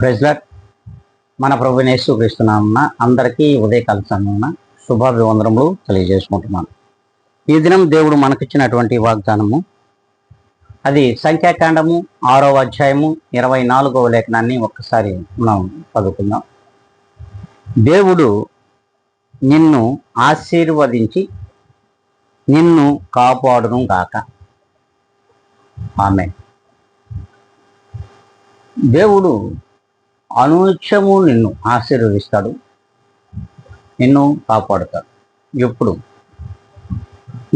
Praise lord. మన ప్రభువైన యేసుక్రీస్తు నామమున అందరికీ ఉదయకాల సమయమున శుభాభివందనములు తెలియజేసుకుంటున్నాను. ఈ దినం దేవుడు మనకిచ్చినటువంటి వాగ్దానము, అది సంఖ్యాకాండము 6వ అధ్యాయము 24వ లేఖనాన్ని ఒక్కసారి మనం చదువుకుందాం. దేవుడు నిన్ను ఆశీర్వదించి నిన్ను కాపాడును గాక. ఆమేన్. దేవుడు అనునిత్యము నిన్ను ఆశీర్వదిస్తాడు, నిన్ను కాపాడుతాడు. ఎప్పుడు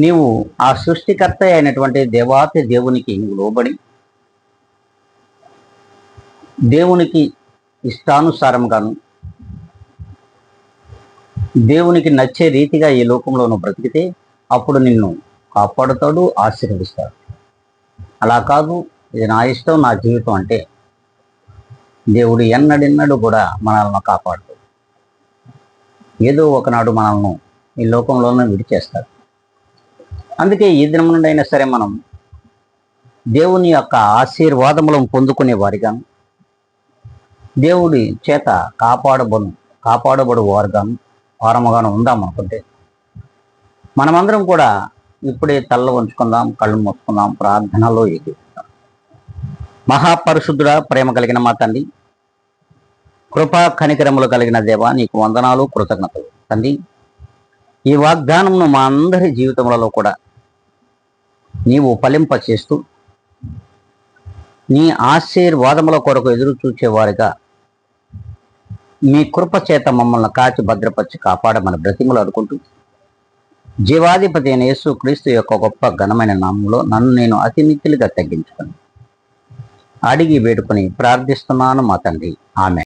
నీవు ఆ సృష్టికర్త అయినటువంటి దేవాతి దేవునికి నువ్వు లోబడి దేవునికి ఇష్టానుసారంగాను దేవునికి నచ్చే రీతిగా ఈ లోకంలో నువ్వు బ్రతికితే అప్పుడు నిన్ను కాపాడుతాడు, ఆశీర్వదిస్తాడు. అలా కాదు, ఇది నా ఇష్టం, నా జీవితం అంటే దేవుడు ఎన్నడెన్నడూ కూడా మనల్ని కాపాడుతాడు. ఏదో ఒకనాడు మనల్ని ఈ లోకంలోనే విడిచేస్తాడు. అందుకే ఈ దినం నుండి అయినా సరే మనం దేవుని యొక్క ఆశీర్వాదములను పొందుకునే వారిగాను, దేవుడి చేత కాపాడబడు వారముగాను ఉందామనుకుంటే మనమందరం కూడా ఇప్పుడే తల్ల ఉంచుకుందాం, కళ్ళు మూసుకుందాం, ప్రార్థనలో ఎదుగుతాం. మహాపరిశుద్ధుడా, ప్రేమ కలిగిన మా తండ్రి, కృపా కనికరములు కలిగిన దేవా, నీకు వందనాలు, కృతజ్ఞతలు తండ్రి. ఈ వాగ్దానంను మా అందరి జీవితములలో కూడా నీవు ఫలింపచేస్తూ నీ ఆశీర్వాదముల కొరకు ఎదురు చూచేవారిగా మీ కృప చేత మమ్మల్ని కాచి భద్రపరిచి కాపాడమని బ్రతిములు అనుకుంటూ, జీవాధిపతి అయిన యేసు క్రీస్తు యొక్క గొప్ప ఘనమైన నామంలో నన్ను నేను అతి మిక్కిలిగా తగ్గించుకొని అడిగి వేడుకొని ప్రార్థిస్తున్నాను మా తండ్రి. ఆమె.